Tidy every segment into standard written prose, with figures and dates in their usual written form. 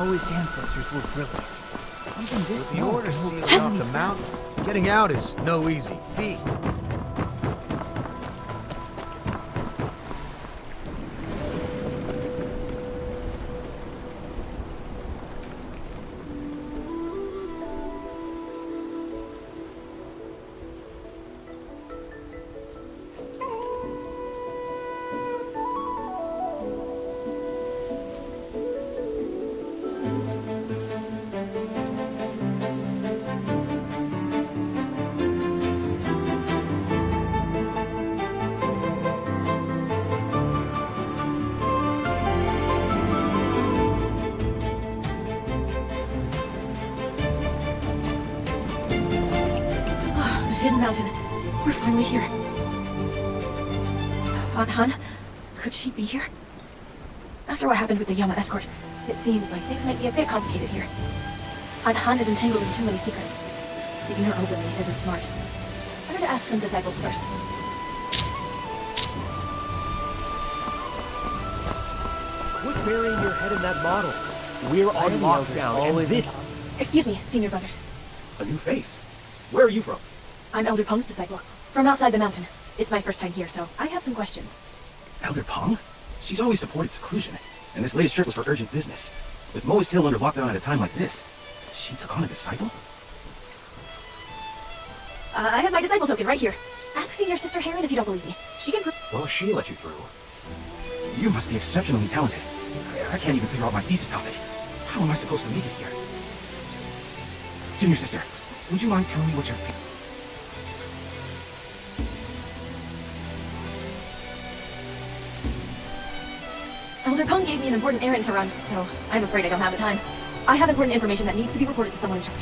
Noah's ancestors were brilliant. Something this With the small order can hold sealed so off many the secrets. mountains, getting out is no easy feat. Hidden mountain. We're finally here. Han? Could she be here? After what happened with the Yama escort, it seems like things might be a bit complicated here. Han is entangled in too many secrets. Seeking her openly isn't smart. Better to ask some disciples first. Quit burying your head in that bottle. We're on lockdown, and this... Excuse me, senior brothers. A new face. Where are you from? I'm Elder Peng's disciple, from outside the mountain. It's my first time here, so I have some questions. Elder Peng? She's always supported seclusion, and this latest trip was for urgent business. With Moe's Hill under lockdown at a time like this, she took on a disciple? I have my disciple token right here. Ask Senior Sister Heron if you don't believe me. She can Well, if she let you through. You must be exceptionally talented. I can't even figure out my thesis topic. How am I supposed to make it here? Junior Sister, would you mind telling me what your... Elder Peng gave me an important errand to run, so I'm afraid I don't have the time. I have important information that needs to be reported to someone in charge.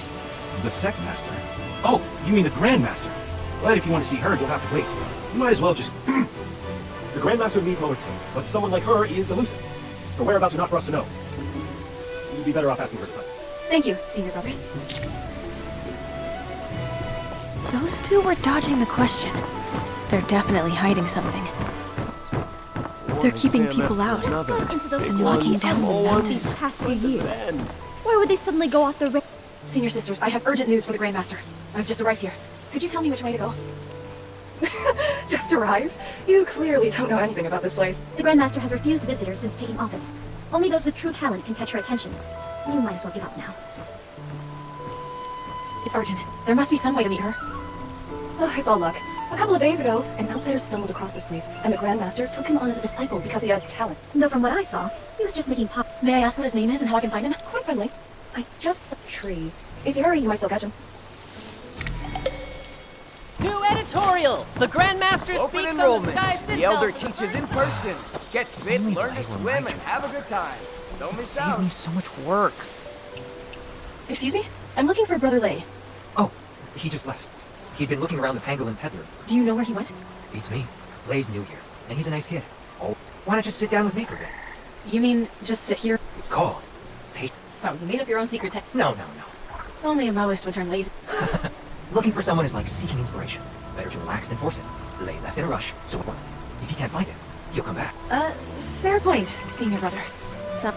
The Sect Master? Oh, you mean the Grand Master? But if you want to see her, you'll have to wait. You might as well just... The Grand Master leads Lois, but someone like her is elusive. Her whereabouts are not for us to know. You'd be better off asking her disciples. Thank you, Senior Brothers. Those two were dodging the question. They're definitely hiding something. They're keeping people out. What's gone into those Locking down the mountain. these past few years? Why would they suddenly go off the Senior Sisters, I have urgent news for the Grandmaster. I've just arrived here. Could you tell me which way to go? Just arrived? You clearly don't know anything about this place. The Grandmaster has refused visitors since taking office. Only those with true talent can catch her attention. You might as well give up now. It's urgent. There must be some way to meet her. Oh, it's all luck. A couple of days ago, an outsider stumbled across this place, and the Grandmaster took him on as a disciple because he had talent. Though from what I saw, he was just making pop. May I ask what his name is and how I can find him? Quite friendly. I just saw a tree. If you hurry, you might still catch him. New editorial! The Grandmaster Open speaks on the enrollment. Sky The Citadel. Elder teaches in person. Get fit, Only learn I to were swim, my and have a good time. Don't miss Save out. me so much work. Excuse me? I'm looking for Brother Lei. Oh, he just left. He'd been looking around the Pangolin Peddler. Do you know where he went? Beats me. Lei's new here, and he's a nice kid. Oh, why not just sit down with me for a bit? You mean just sit here? It's called So, you made up your own secret tech. No. Only a Maoist would turn lazy. Looking for someone is like seeking inspiration. Better to relax than force it. Lei left in a rush, so if he can't find it, he'll come back. Fair point, Senior Brother. So,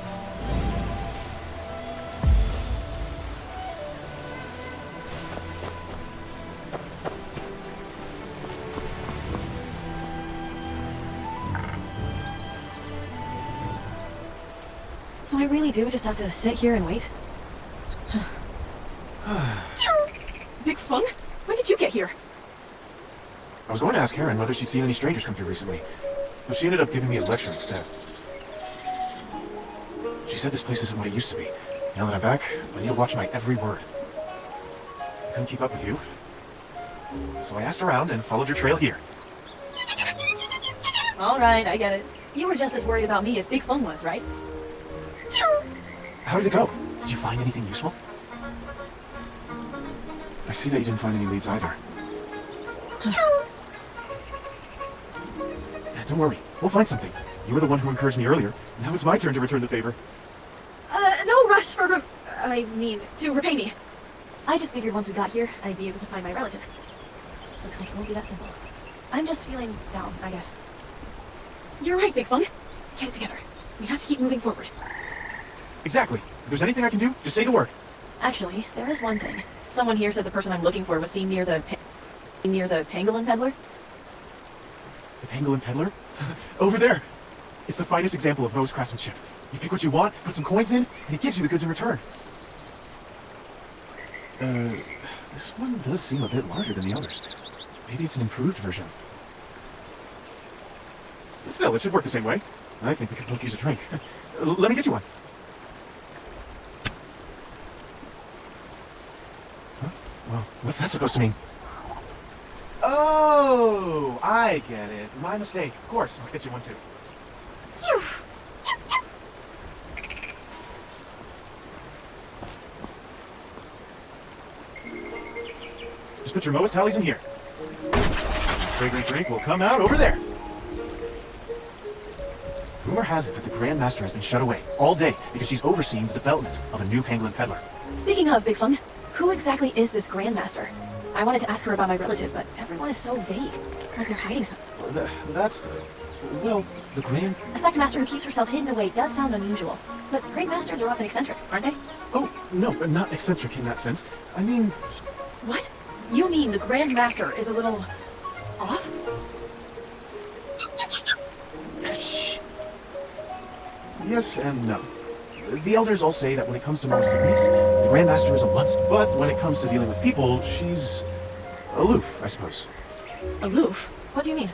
so I really do just have to sit here and wait? Big Fung? When did you get here? I was going to ask Heron whether she'd seen any strangers come through recently, but she ended up giving me a lecture instead. She said this place isn't what it used to be. Now that I'm back, I need to watch my every word. I couldn't keep up with you, so I asked around and followed your trail here. Alright, I get it. You were just as worried about me as Big Fung was, right? How did it go? Did you find anything useful? I see that you didn't find any leads either. Don't worry, we'll find something. You were the one who encouraged me earlier. Now it's my turn to return the favor. No rush for to repay me. I just figured once we got here, I'd be able to find my relative. Looks like it won't be that simple. I'm just feeling down, I guess. You're right, Big Fung. Get it together. We have to keep moving forward. Exactly. If there's anything I can do, just say the word. Actually, there is one thing. Someone here said the person I'm looking for was seen near the pangolin peddler. The pangolin peddler? Over there! It's the finest example of Moe's craftsmanship. You pick what you want, put some coins in, and it gives you the goods in return. This one does seem a bit larger than the others. Maybe it's an improved version. Still, it should work the same way. I think we could both use a drink. Let me get you one. Huh? Well, what's that supposed to mean? Oh, I get it. My mistake. Of course, I'll get you one too. Just put your Moe's tallies in here. Fragrant drink will come out over there. Rumor has it that the Grand Master has been shut away all day because she's overseeing the development of a new pangolin peddler. Speaking of, Big Fung, who exactly is this Grand Master? I wanted to ask her about my relative, but everyone is so vague. Like they're hiding something. Well, the Grand... A second master who keeps herself hidden away does sound unusual. But Great Masters are often eccentric, aren't they? Oh, no, not eccentric in that sense. I mean... What? You mean the Grand Master is a little... off? Shh. Yes and no. The elders all say that when it comes to Moe's techniques, the Grand Master is a once. But when it comes to dealing with people, she's... aloof, I suppose. Aloof? What do you mean?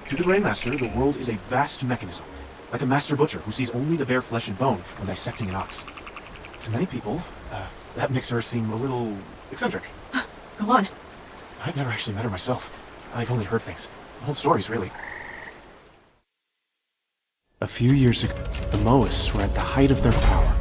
To the Grand Master, the world is a vast mechanism. Like a master butcher who sees only the bare flesh and bone when dissecting an ox. To many people, that makes her seem a little... eccentric. Go on. I've never actually met her myself. I've only heard things. Old stories, really. A few years ago, the Moists were at the height of their power.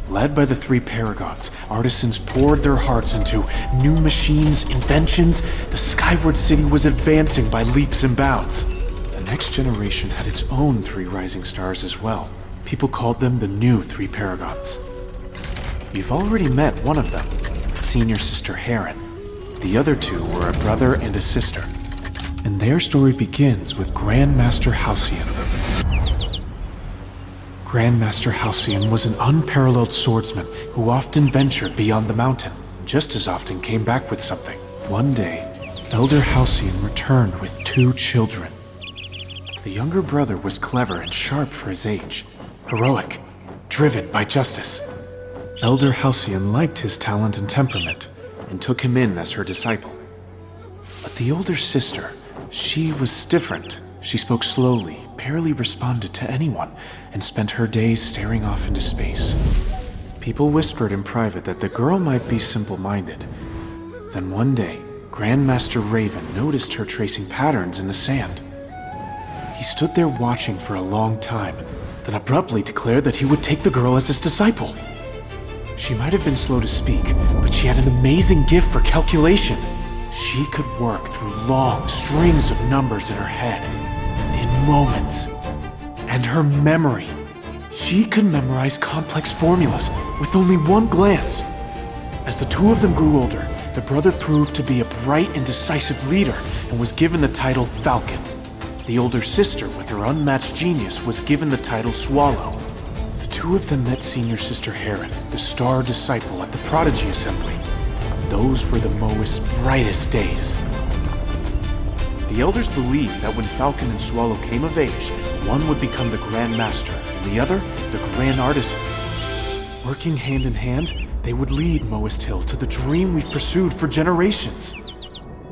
Led by the three paragons, artisans poured their hearts into new machines, inventions. The Skyward City was advancing by leaps and bounds. The next generation had its own three rising stars as well. People called them the new three paragons. You've already met one of them, Senior Sister Heron. The other two were a brother and a sister. And their story begins with Grandmaster Halcyon. Grandmaster Halcyon was an unparalleled swordsman who often ventured beyond the mountain, just as often came back with something. One day, Elder Halcyon returned with 2 children. The younger brother was clever and sharp for his age, heroic, driven by justice. Elder Halcyon liked his talent and temperament, and took him in as her disciple. But the older sister, she was different. She spoke slowly, barely responded to anyone, and spent her days staring off into space. People whispered in private that the girl might be simple-minded. Then one day, Grandmaster Raven noticed her tracing patterns in the sand. He stood there watching for a long time, then abruptly declared that he would take the girl as his disciple. She might have been slow to speak, but she had an amazing gift for calculation. She could work through long strings of numbers in her head, in moments. And her memory. She could memorize complex formulas with only one glance. As the two of them grew older, the brother proved to be a bright and decisive leader and was given the title Falcon. The older sister, with her unmatched genius, was given the title Swallow. The two of them met Senior Sister Heron, the star disciple at the Prodigy Assembly. Those were the Moist's brightest days. The elders believed that when Falcon and Swallow came of age, one would become the Grand Master, and the other, the Grand Artisan. Working hand in hand, they would lead Moist Hill to the dream we've pursued for generations.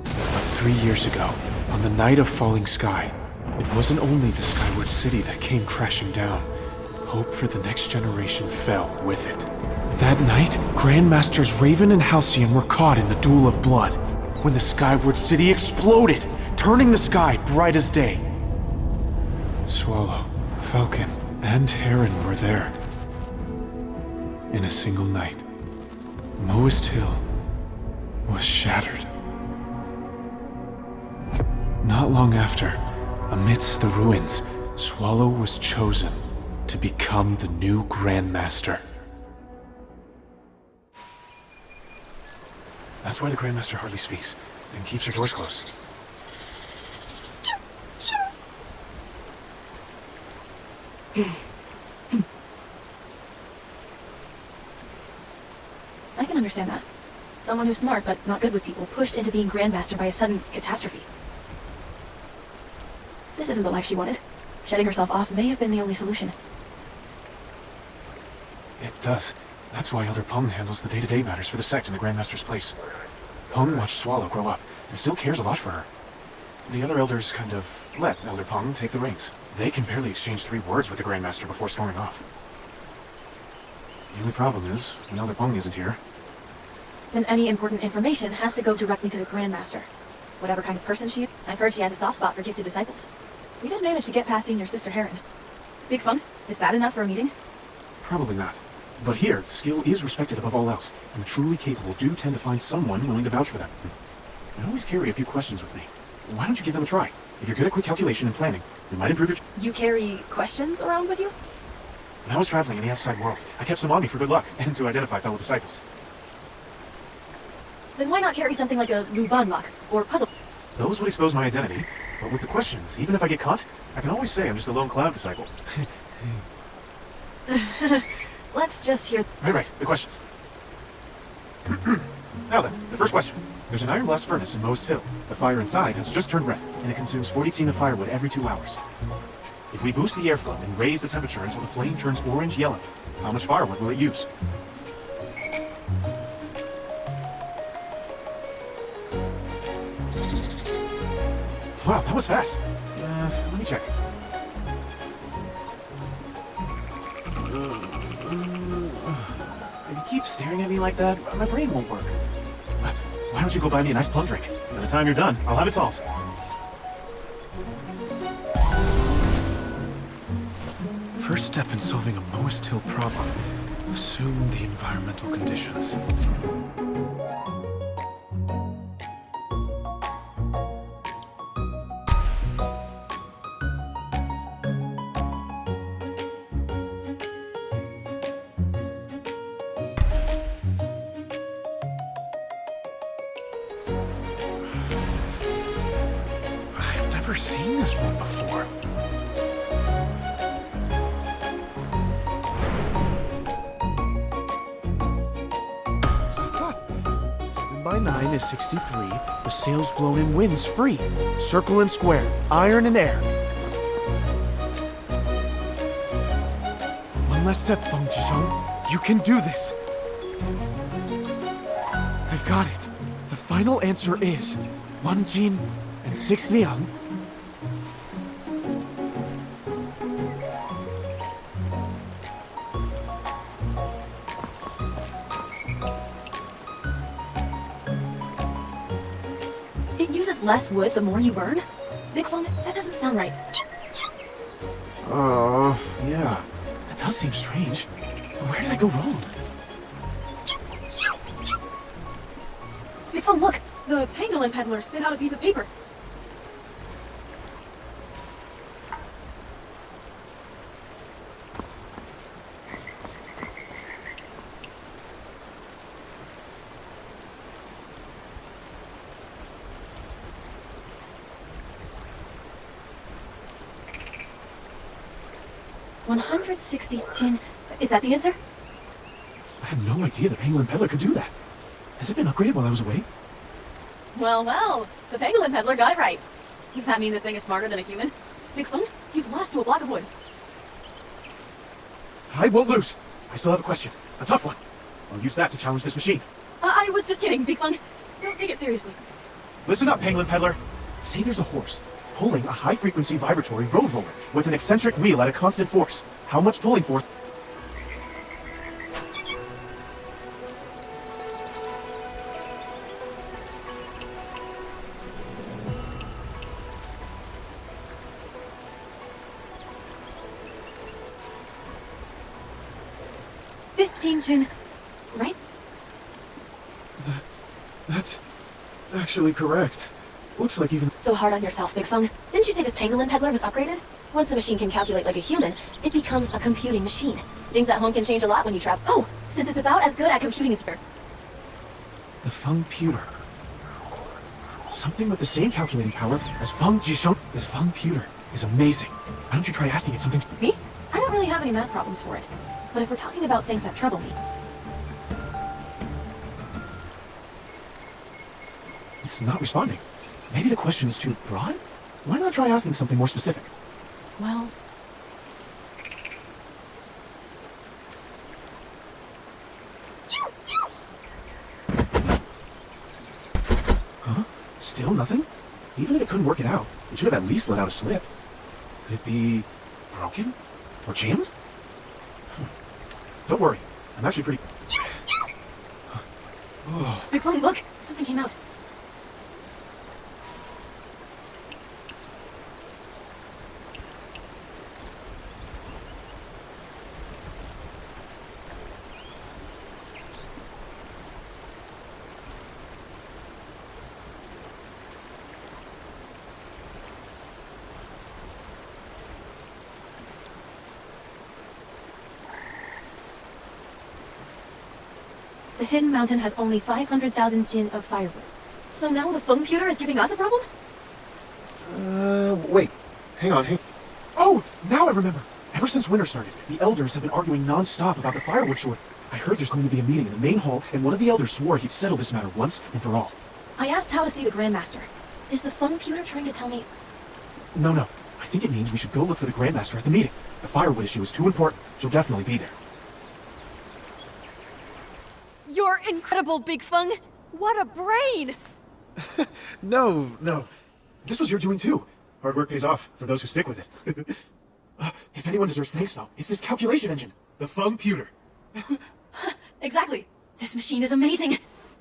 But 3 years ago, on the night of falling sky, it wasn't only the Skyward City that came crashing down. Hope for the next generation fell with it. That night, Grandmasters Raven and Halcyon were caught in the duel of blood, when the Skyward City exploded, turning the sky bright as day. Swallow, Falcon, and Heron were there. In a single night, Moist Hill was shattered. Not long after, amidst the ruins, Swallow was chosen to become the new Grandmaster. That's why the Grandmaster hardly speaks and keeps her doors closed. understand that. Someone who's smart but not good with people, pushed into being Grandmaster by a sudden catastrophe. This isn't the life she wanted. Shutting herself off may have been the only solution. It does. That's why Elder Peng handles the day-to-day matters for the sect in the Grandmaster's place. Peng watched Swallow grow up, and still cares a lot for her. The other elders kind of let Elder Peng take the reins. They can barely exchange 3 words with the Grandmaster before storming off. The only problem is, when Elder Peng isn't here... Then any important information has to go directly to the Grandmaster. Whatever kind of person she is, I've heard she has a soft spot for gifted disciples. We did manage to get past Senior Sister Heron. Big Fun, is that enough for a meeting? Probably not. But here, skill is respected above all else, and the truly capable do tend to find someone willing to vouch for them. I always carry a few questions with me. Why don't you give them a try? If you're good at quick calculation and planning, you might improve your... You carry questions around with you? When I was traveling in the outside world, I kept some on me for good luck, and to identify fellow disciples. Then why not carry something like a Luban lock, or puzzle? Those would expose my identity, but with the questions, even if I get caught, I can always say I'm just a lone cloud disciple. Let's just hear... Right, the questions. Now then, the first question. There's an iron blast furnace in Most Hill. The fire inside has just turned red, and it consumes 40 tin of firewood every 2 hours. If we boost the airflow and raise the temperature until the flame turns orange-yellow, how much firewood will it use? Wow, that was fast. Let me check. If you keep staring at me like that, my brain won't work. Why don't you go buy me a nice plum drink? By the time you're done, I'll have it solved. First step in solving a Most Hill problem. Assume the environmental conditions. I've never seen this one before. By 9 is 63. The sails blown in winds free. Circle and square, iron and air. One last step, Feng Jisheng. You can do this. I've got it. The final answer is 1 Jin and 6 Liang. It uses less wood the more you burn? Big Fun, that doesn't sound right. Yeah. That does seem strange. Where did I go wrong? Big Fun, look! The pangolin peddler spit out a piece of paper. $160 Jin. Is that the answer? I had no idea the pangolin peddler could do that. Has it been upgraded while I was away? Well, well, the pangolin peddler got it right. Does that mean this thing is smarter than a human? Big Fun, you've lost to a block of wood. I won't lose. I still have a question. A tough one. I'll use that to challenge this machine. I was just kidding, Big Fun. Don't take it seriously. Listen up, pangolin peddler. Say there's a horse pulling a high-frequency vibratory road roller with an eccentric wheel at a constant force. How much pulling force? Jin, right? That's actually correct. Looks like even... So hard on yourself, Big Fung. Didn't you say this pangolin peddler was upgraded? Once a machine can calculate like a human, it becomes a computing machine. Things at home can change a lot when you travel. Oh, since it's about as good at computing as her. The Fung-puter. Something with the same calculating power as Feng Jisheng. This Fung-puter is amazing. Why don't you try asking it something... Me? I don't really have any math problems for it. But if we're talking about things that trouble me... It's not responding. Maybe the question is too broad? Why not try asking something more specific? Well, huh? Still nothing? Even if it couldn't work it out, it should have at least let out a slip. Could it be broken? Or jammed? Don't worry. I'm actually pretty... Big Fung, look! Something came out. The hidden mountain has only 500,000 jin of firewood. So now the Feng pewter is giving us a problem? Wait. Hang on. Oh! Now I remember! Ever since winter started, the elders have been arguing non-stop about the firewood short. I heard there's going to be a meeting in the main hall, and one of the elders swore he'd settle this matter once and for all. I asked how to see the Grandmaster. Is the Feng pewter trying to tell me... No. I think it means we should go look for the Grandmaster at the meeting. The firewood issue is too important. She'll definitely be there. You're incredible, Big Fung! What a brain! No. This was your doing too. Hard work pays off for those who stick with it. If anyone deserves thanks, though, it's this calculation engine. The Fung pewter. Exactly. This machine is amazing.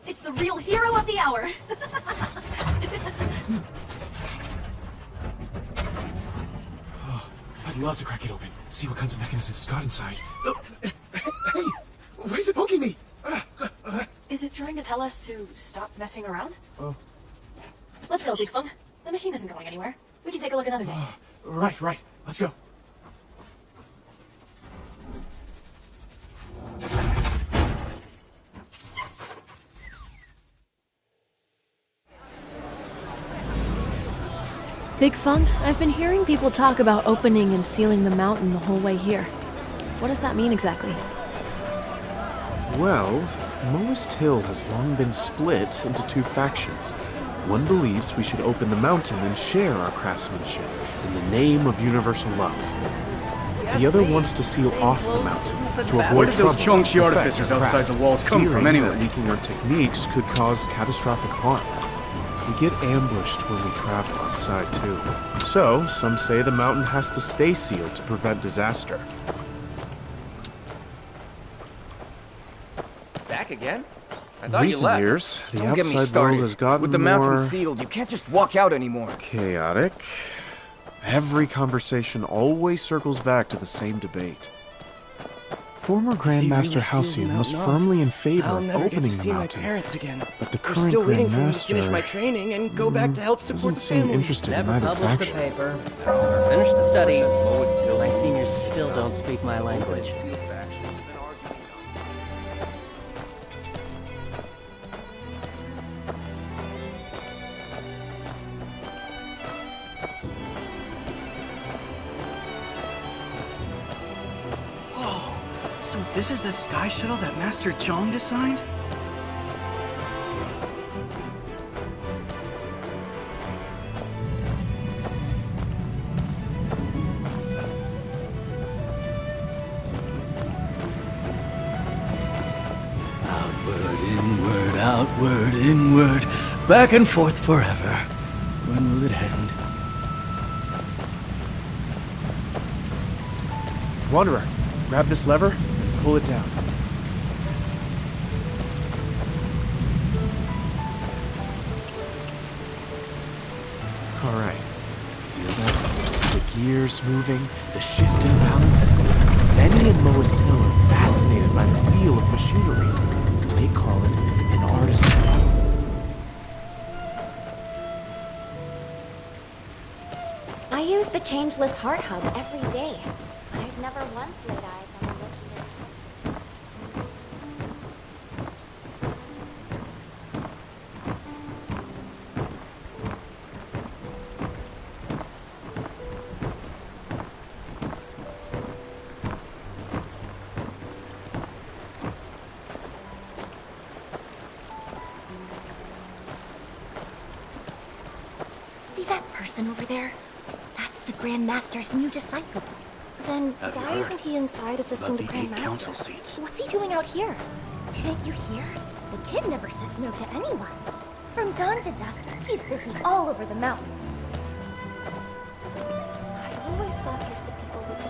It's the real hero of the hour. I'd love to crack it open. See what kinds of mechanisms it's got inside. Hey! Why is it poking me? Is it trying to tell us to stop messing around? Oh. Let's go, Big Fung. The machine isn't going anywhere. We can take a look another day. Right. Let's go. Big Fung, I've been hearing people talk about opening and sealing the mountain the whole way here. What does that mean exactly? Well, Moist Hill has long been split into two factions. One believes we should open the mountain and share our craftsmanship in the name of universal love. The other wants to seal off the mountain to avoid Where did those trouble Chongqi with artificers the outside craft, the walls come from, fearing anyway? that leaking our techniques could cause catastrophic harm. We get ambushed when we travel outside too. So, some say the mountain has to stay sealed to prevent disaster. Back again? I In thought you recent left. years, the Don't get me outside started. world has gotten With the mountain more sealed, you can't just walk out anymore. chaotic. Every conversation always circles back to the same debate. Former Grandmaster Halcyon was firmly in favor I'll of never get to opening the see my mountain, parents again. but the We're current still waiting for me to finish my Grandmaster training and go back to help support doesn't the seem family. interested in Never either published a faction. paper, never finished a study. My seniors still don't speak my language. So this is the sky shuttle that Master Zhong designed? Outward, inward, back and forth forever. When will it end? Wanderer, grab this lever and pull it down. Alright. Feel that? The gears moving, the shift in balance. Many in Moist Hill are fascinated by the feel of machinery. They call it an artisan. I use the Changeless Heart Hub every day. I've never once laid eyes on a legendary. person over there? That's the Grand Master's new disciple. Then why isn't he inside assisting the Grand Master? What's he doing out here? Didn't you hear? The kid never says no to anyone. From dawn to dusk, he's busy all over the mountain. I always thought gifted people would be...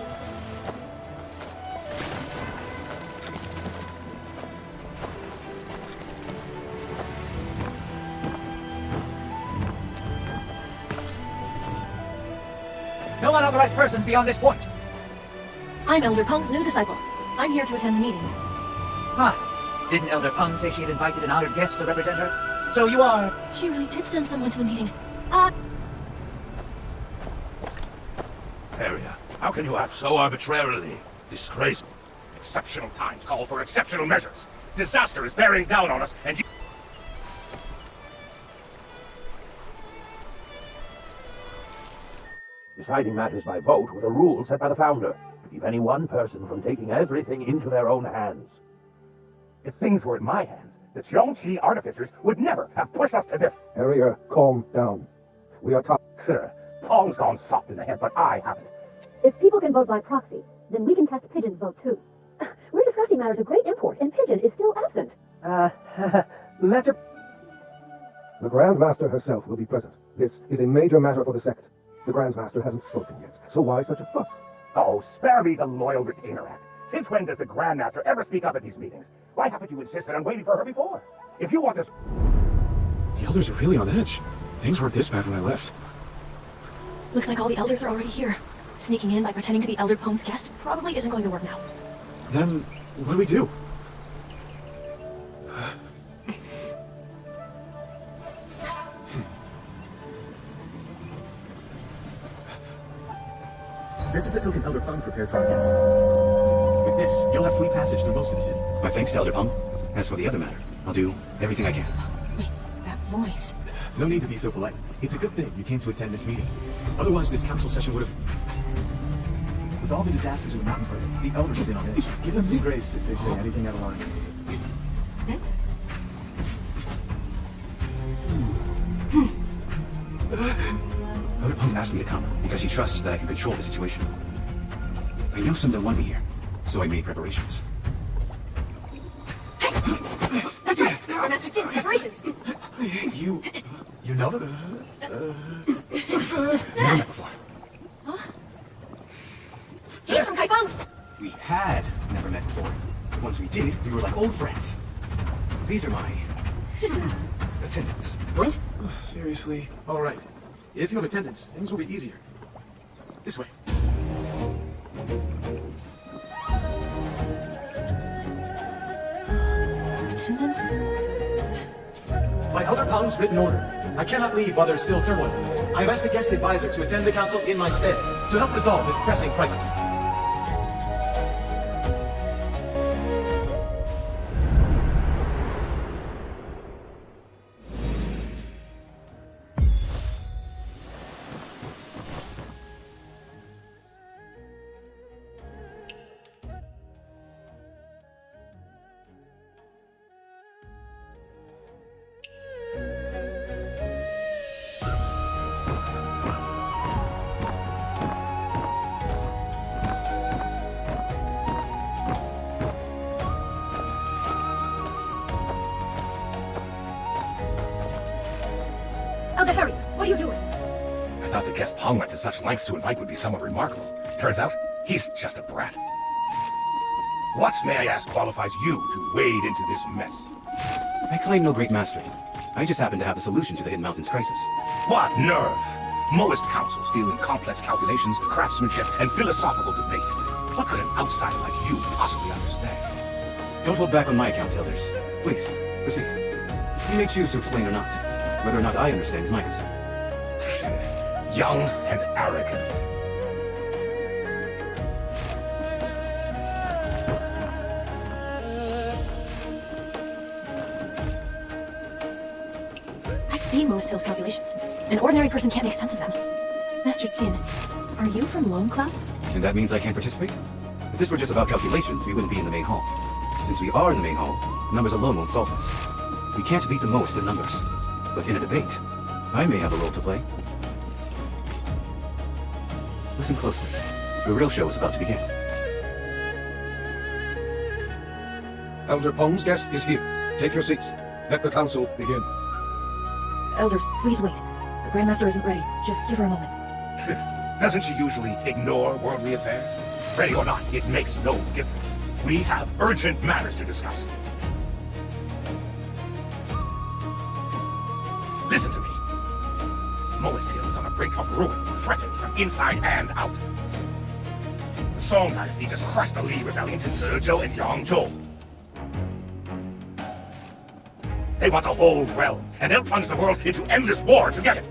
No unauthorized persons beyond this point. I'm Elder Peng's new disciple. I'm here to attend the meeting. Ah, didn't Elder Peng say she had invited an honored guest to represent her? So you are... She really did send someone to the meeting. Area, how can you act so arbitrarily? Disgraceful. Exceptional times call for exceptional measures. Disaster is bearing down on us, and you... Deciding matters by vote were the rules set by the founder, to keep any one person from taking everything into their own hands. If things were in my hands, the Zhongqi artificers would never have pushed us to this. Harrier, calm down. We are top. Sir, Pong's gone soft in the head, but I haven't. If people can vote by proxy, then we can cast Pigeon's vote too. We're discussing matters of great import, and Pigeon is still absent. Master... The Grand Master herself will be present. This is a major matter for the sect. The Grand Master hasn't spoken yet, so why such a fuss? Oh, spare me the Loyal Retainer Act. Since when does the Grand Master ever speak up at these meetings? Why haven't you insisted on waiting for her before? If you want to... The elders are really on edge. Things weren't this bad when I left. Looks like all the elders are already here. Sneaking in by pretending to be Elder Peng's guest probably isn't going to work now. Then, what do we do? This is the token Elder Peng prepared for our guest. With this, you'll have free passage through most of the city. My thanks to Elder Peng. As for the other matter, I'll do everything I can. Wait, that voice. No need to be so polite. It's a good thing you came to attend this meeting. Otherwise, this council session would have... With all the disasters in the mountains lately, the elders have been on edge. Give them some grace if they say anything out of line. Elder Peng asked me to come because he trusts that I can control the situation. I know some don't want me here, so I made preparations. That's right! Our Master Jin's preparations! You know them? Never met before. Huh? He's from Kaifeng! We had never met before. But once we did, we were like old friends. These are my... attendants. What? Seriously? All right. If you have attendance, things will be easier. This way. Attendance? By Elder Peng's written order, I cannot leave while there's still turmoil. I have asked a guest advisor to attend the council in my stead to help resolve this pressing crisis. Elder Harry, what are you doing? I thought the guest Pong went to such lengths to invite would be somewhat remarkable. Turns out, he's just a brat. What, may I ask, qualifies you to wade into this mess? I claim no great mastery. I just happen to have the solution to the Hidden Mountains crisis. What nerve! Most councils deal in complex calculations, craftsmanship, and philosophical debate. What could an outsider like you possibly understand? Don't hold back on my account, elders. Please, proceed. You may choose to explain or not. Whether or not I understand is my concern. Young and arrogant. I've seen most Hill's calculations. An ordinary person can't make sense of them. Master Jin, are you from Lone Cloud? And that means I can't participate? If this were just about calculations, we wouldn't be in the main hall. Since we are in the main hall, numbers alone won't solve this. We can't beat the most in numbers. But in a debate, I may have a role to play. Listen closely. The real show is about to begin. Elder Pong's guest is here. Take your seats. Let the council begin. Elders, please wait. The Grandmaster isn't ready. Just give her a moment. Doesn't she usually ignore worldly affairs? Ready or not, it makes no difference. We have urgent matters to discuss. Listen to me. Moest Hill is on the brink of ruin, threatened from inside and out. The Song Dynasty just crushed the Li rebellions in Sezhou and Yangzhou. They want the whole realm, and they'll plunge the world into endless war to get it.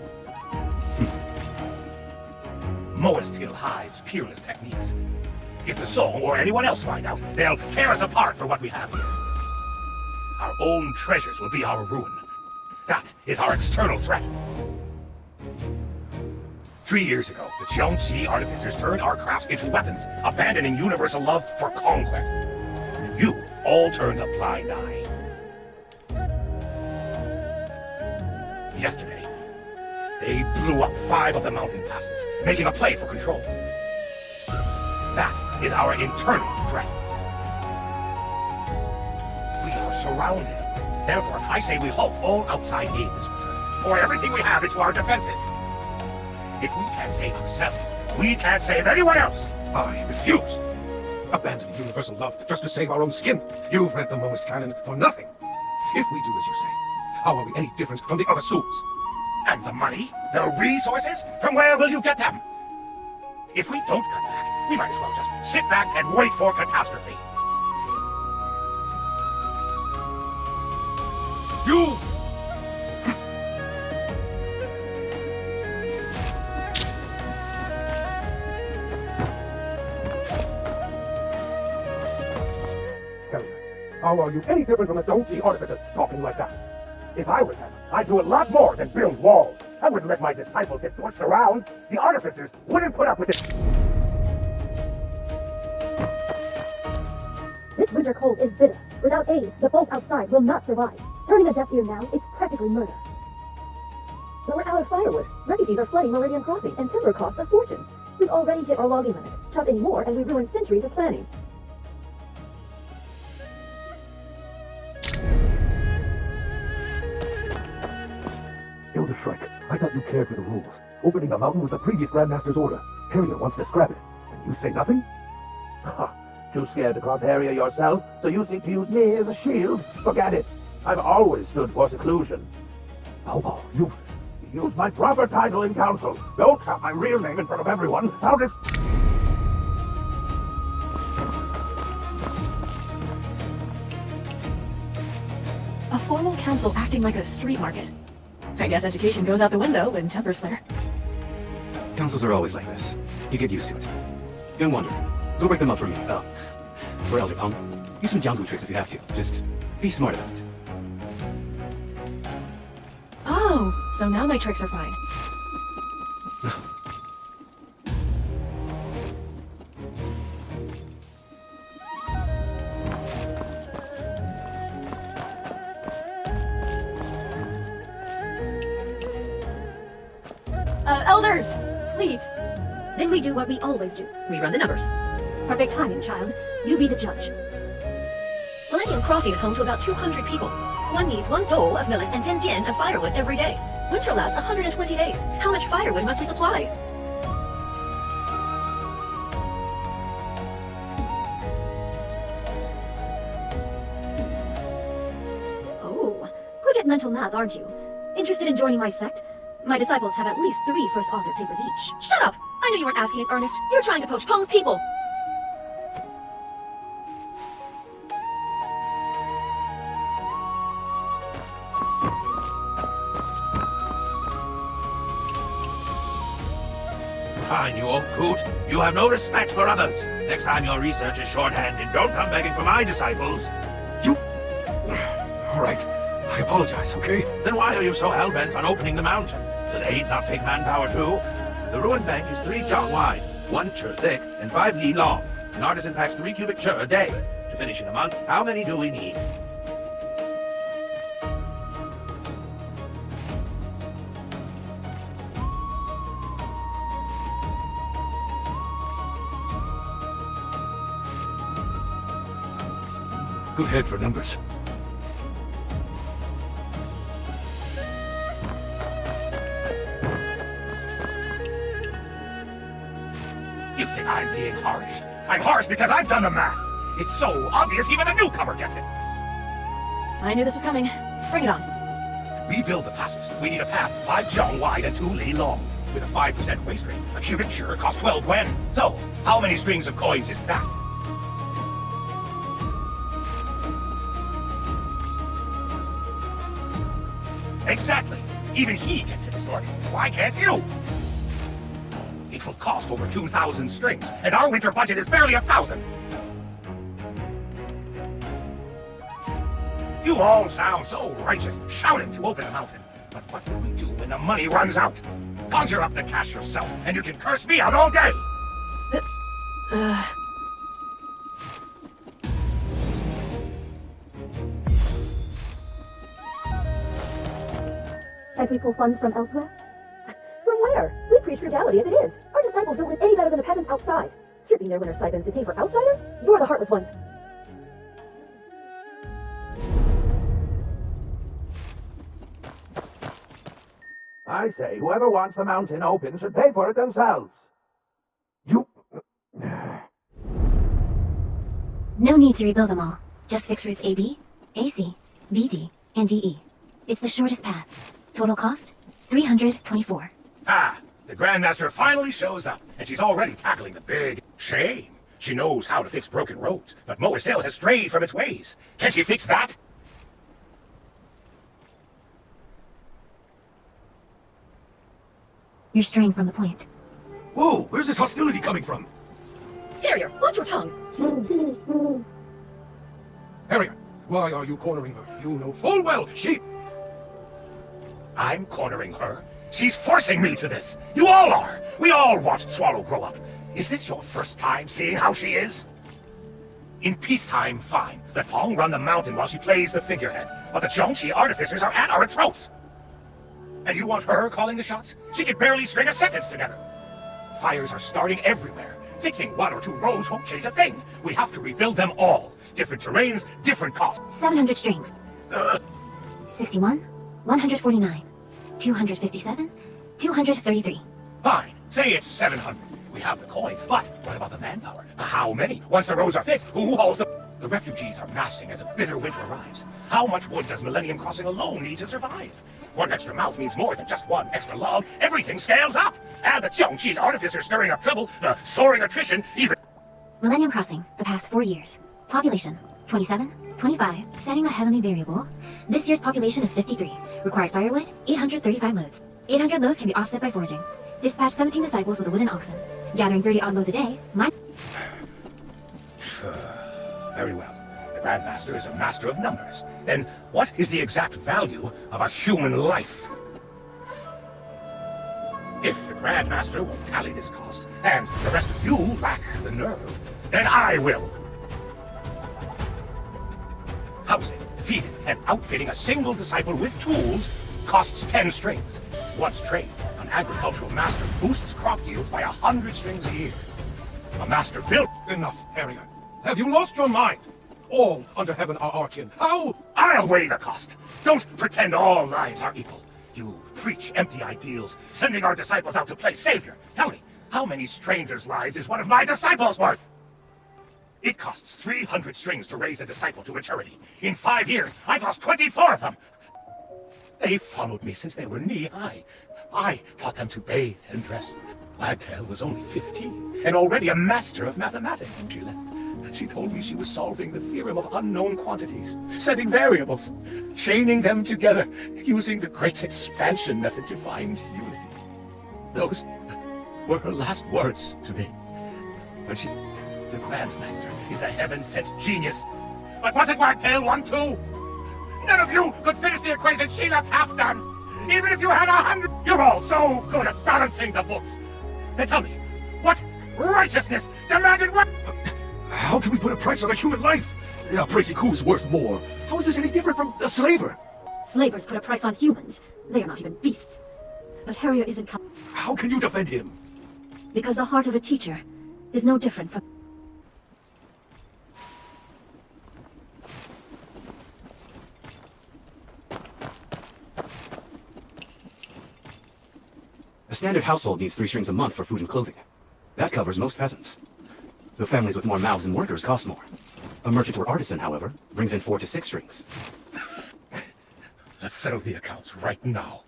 Moest Hill hides peerless techniques. If the Song or anyone else find out, they'll tear us apart for what we have here. Our own treasures will be our ruin. That is our external threat. 3 years ago, the Jiangxi artificers turned our crafts into weapons, abandoning universal love for conquest. And you all turned a blind eye. Yesterday, they blew up 5 of the mountain passes, making a play for control. That is our internal threat. We are surrounded. Therefore, I say we halt all outside aid this winter. Pour everything we have into our defenses. If we can't save ourselves, we can't save anyone else. I refuse. Abandoning universal love just to save our own skin. You've read the Moest canon for nothing. If we do as you say, how are we any different from the other schools? And the money? The resources? From where will you get them? If we don't cut back, we might as well just sit back and wait for catastrophe. You! How are you any different from a Dongji artificer talking like that? If I were them, I'd do a lot more than build walls. I wouldn't let my disciples get pushed around. The artificers wouldn't put up with it. This winter cold is bitter. Without aid, the folk outside will not survive. Turning a deaf ear now is practically murder. But we're out of firewood. Refugees are flooding Meridian Crossing, and timber costs a fortune. We've already hit our logging limit. Chop any more, and we ruin centuries of planning. Elder Shrike, I thought you cared for the rules. Opening the mountain was the previous Grandmaster's order. Harrier wants to scrap it. And you say nothing? Ha! Too scared to cross Harrier yourself, so you seek to use me as a shield? Forget it. I've always stood for seclusion. Bobo, you use my proper title in council. Don't shout my real name in front of everyone. I'll just... A formal council acting like a street market. I guess education goes out the window when tempers flare. Councils are always like this. You get used to it. Young Wanderer, go break them up for me. Oh, for Elder Pong, use some Jianghu tricks if you have to. Just be smart about it. Oh, so now my tricks are fine. Elders! Please! Then we do what we always do. We run the numbers. Perfect timing, child. You be the judge. Meridian Crossing is home to about 200 people. One needs 1 dole of millet and 10 jin of firewood every day. Winter lasts 120 days. How much firewood must we supply? Oh, quick at mental math, aren't you? Interested in joining my sect? My disciples have at least 3 first author papers each. Shut up! I knew you weren't asking in earnest. You're trying to poach Pong's people. Fine, you old coot. You have no respect for others. Next time your research is shorthanded, don't come begging for my disciples. You... All right. I apologize, okay? Then why are you so hell-bent on opening the mountain? Does aid not take manpower too? The ruined bank is 3 jang wide, 1 chur thick, and 5 li long. An artisan packs 3 cubic chur a day. To finish in a month, how many do we need? Good head for numbers. You think I'm being harsh? I'm harsh because I've done the math. It's so obvious even a newcomer gets it. I knew this was coming. Bring it on. To rebuild the passes, we need a path 5 zhong wide and 2 li long. With a 5% waste rate, a cubic sure costs 12 wen. So, how many strings of coins is that? Exactly. Even he gets it sorted. Why can't you? It will cost over 2,000 strings, and our winter budget is barely 1,000. You all sound so righteous, shouting to open the mountain. But what will we do when the money runs out? Conjure up the cash yourself, and you can curse me out all day! Can't we pull funds from elsewhere? From where? We preach frugality as it is. Our disciples don't live any better than the peasants outside. Stripping their winter stipends to pay for outsiders? You're the heartless ones. I say, whoever wants the mountain open should pay for it themselves. You... No need to rebuild them all. Just fix routes AB, AC, BD, and DE. It's the shortest path. Total cost? 324. Ah, the Grandmaster finally shows up, and she's already tackling the big shame. She knows how to fix broken roads, but Moestel has strayed from its ways. Can she fix that? You're straying from the point. Whoa, where's this hostility coming from? Harrier, watch your tongue! Harrier, why are you cornering her? You know full well she... I'm cornering her? She's forcing me to this! You all are! We all watched Swallow grow up. Is this your first time seeing how she is? In peacetime, fine. Let Pong run the mountain while she plays the figurehead. But the Zhongqi artificers are at our throats! And you want her calling the shots? She can barely string a sentence together. Fires are starting everywhere. Fixing 1 or 2 roads won't change a thing. We have to rebuild them all. Different terrains, different costs. 700 strings. 61, 149, 257, 233. Fine. Say it's 700. We have the coin, but what about the manpower? How many? Once the roads are fixed, who hauls the... The refugees are massing as a bitter winter arrives. How much wood does Millennium Crossing alone need to survive? 1 extra mouth means more than just 1 extra log. Everything scales up. Add the Zhongqi artificers stirring up trouble, the soaring attrition, even... Millennium Crossing, the past 4 years. Population, 27, 25, setting a heavenly variable. This year's population is 53. Required firewood, 835 loads. 800 loads can be offset by foraging. Dispatch 17 disciples with a wooden oxen. Gathering 30 odd loads a day, Very well. The Grandmaster is a master of numbers. Then what is the exact value of a human life? If the Grandmaster will tally this cost, and the rest of you lack the nerve, then I will. Housing, feeding, and outfitting a single disciple with tools costs 10 strings. Once trained, an agricultural master boosts crop yields by 100 strings a year. A master built... Enough, Harrier. Have you lost your mind? All under heaven are our kin. How? I'll weigh the cost. Don't pretend all lives are equal. You preach empty ideals, sending our disciples out to play savior. Tell me, how many strangers' lives is one of my disciples worth? It costs 300 strings to raise a disciple to maturity. In 5 years, I've lost 24 of them. They followed me since they were knee-high. I taught them to bathe and dress. Wagtail was only 15, and already a master of mathematics. She left. She told me she was solving the theorem of unknown quantities, setting variables, chaining them together, using the great expansion method to find unity. Those were her last words to me. But she... The Grandmaster is a heaven-sent genius. But wasn't Wagtail one too? None of you could finish the equation she left half done. Even if you had 100... You're all so good at balancing the books. And tell me, what righteousness demanded what... How can we put a price on a human life? A crazy coup is worth more. How is this any different from a slaver? Slavers put a price on humans. They are not even beasts. But Harrier isn't... How can you defend him? Because the heart of a teacher is no different from... standard household needs 3 strings a month for food and clothing. That covers most peasants. The families with more mouths and workers cost more. A merchant or artisan, however, brings in 4 to 6 strings. Let's settle the accounts right now.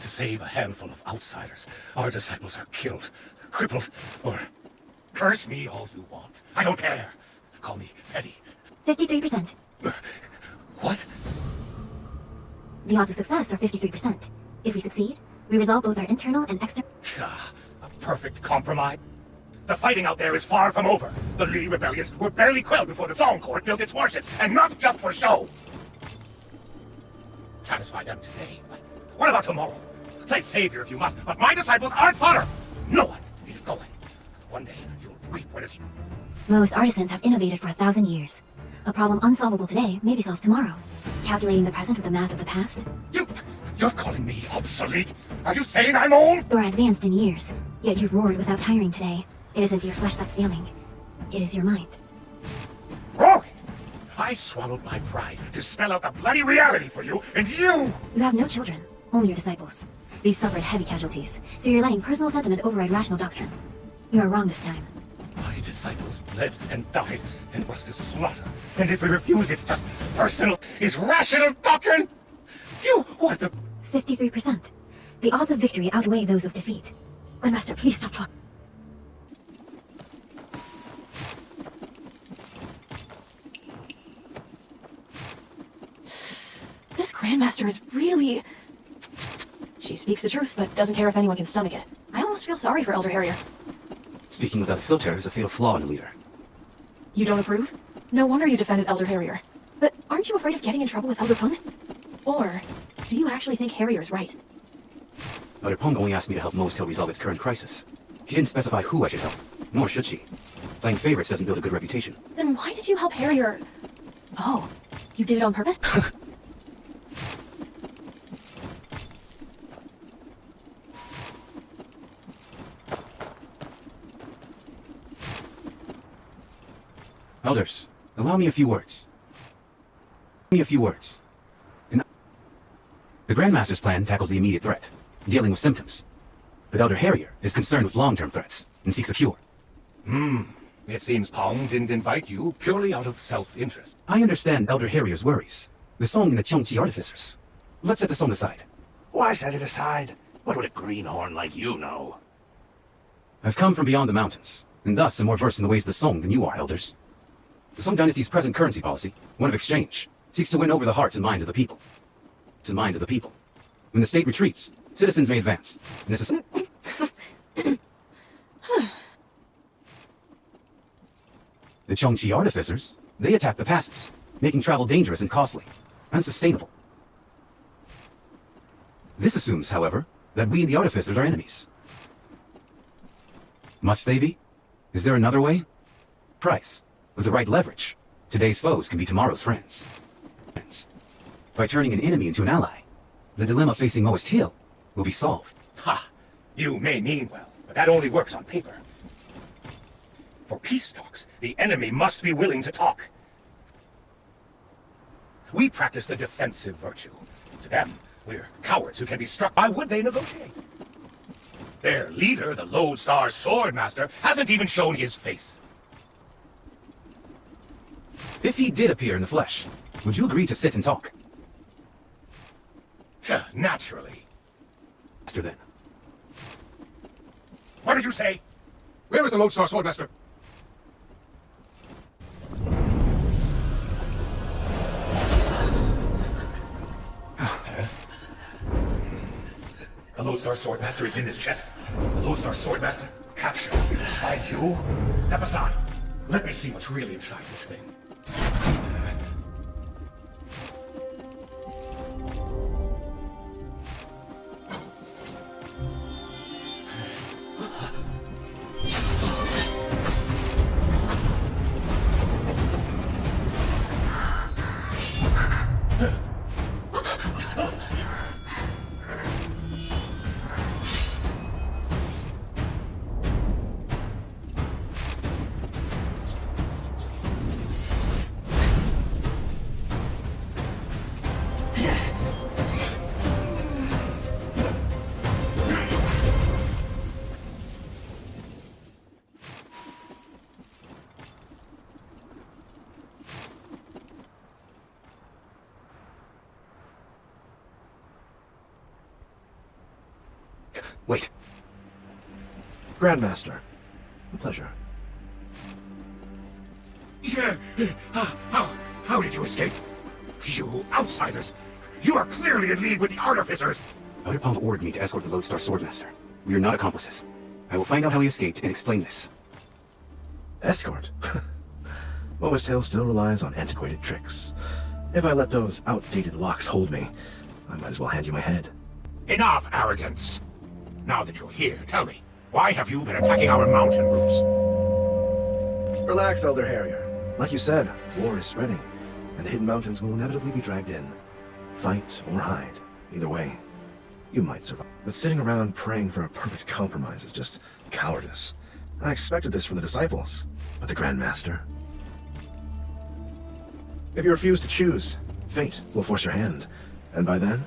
To save a handful of outsiders, our disciples are killed, crippled, or curse me all you want. I don't care. Call me petty. 53%. What? The odds of success are 53%. If we succeed, we resolve both our internal and external... A perfect compromise. The fighting out there is far from over. The Lee rebellions were barely quelled before the Song Court built its warships, and not just for show. Satisfy them today, but what about tomorrow? Play savior if you must, but my disciples aren't fodder. No one is going. One day, you'll reap what it's... Most artisans have innovated for 1,000 years. A problem unsolvable today may be solved tomorrow. Calculating the present with the math of the past. You're calling me obsolete? Are you saying I'm old? You're advanced in years, yet you've roared without tiring today. It isn't your flesh that's failing. It is your mind. Roaring? I swallowed my pride to spell out the bloody reality for you, and you... You have no children, only your disciples. We've suffered heavy casualties, so you're letting personal sentiment override rational doctrine. You are wrong this time. My disciples bled and died and was to slaughter. And if we refuse, it's just personal. Is rational doctrine? You want the... 53%. The odds of victory outweigh those of defeat. Grandmaster, please stop talking. This Grandmaster is really... She speaks the truth, but doesn't care if anyone can stomach it. I almost feel sorry for Elder Harrier. Speaking without a filter is a fatal flaw in a leader. You don't approve? No wonder you defended Elder Harrier. But aren't you afraid of getting in trouble with Elder Pung? Or do you actually think Harrier's right? Elder Pung only asked me to help Moestil resolve its current crisis. She didn't specify who I should help, nor should she. Playing favorites doesn't build a good reputation. Then why did you help Harrier? Oh, you did it on purpose? Elders, allow me a few words. The Grandmaster's plan tackles the immediate threat, dealing with symptoms. But Elder Harrier is concerned with long-term threats and seeks a cure. It seems Pong didn't invite you purely out of self-interest. I understand Elder Harrier's worries. The Song and the Cheongqi artificers. Let's set the Song aside. Why set it aside? What would a greenhorn like you know? I've come from beyond the mountains, and thus am more versed in the ways of the Song than you are, elders. The Song Dynasty's present currency policy, one of exchange, seeks to win over the hearts and minds of the people. When the state retreats, citizens may advance. And this is... The Cheongqi artificers, they attack the passes, making travel dangerous and costly, unsustainable. This assumes, however, that we and the artificers are enemies. Must they be? Is there another way? Price. With the right leverage, today's foes can be tomorrow's friends. By turning an enemy into an ally, the dilemma facing Moestil will be solved. Ha! You may mean well, but that only works on paper. For peace talks, the enemy must be willing to talk. We practice the defensive virtue. To them, we're cowards who can be struck. Why would they negotiate? Their leader, the Lodestar Swordmaster, hasn't even shown his face. If he did appear in the flesh, would you agree to sit and talk? Naturally. Master, then. What did you say? Where is the Lodestar Swordmaster? The Lodestar Swordmaster is in this chest. The Lodestar Swordmaster captured by you? Step aside. Let me see what's really inside this thing. Wait. Grandmaster. A pleasure. How did you escape? You outsiders! You are clearly in league with the artificers! Outer Palm ordered me to escort the Lodestar Swordmaster. We are not accomplices. I will find out how he escaped and explain this. Escort? Moe's Tale still relies on antiquated tricks. If I let those outdated locks hold me, I might as well hand you my head. Enough arrogance! Now that you're here, tell me, why have you been attacking our mountain routes? Relax, Elder Harrier. Like you said, war is spreading, and the Hidden Mountains will inevitably be dragged in. Fight or hide, either way, you might survive. But sitting around praying for a perfect compromise is just cowardice. I expected this from the disciples, but the Grand Master... If you refuse to choose, fate will force your hand, and by then,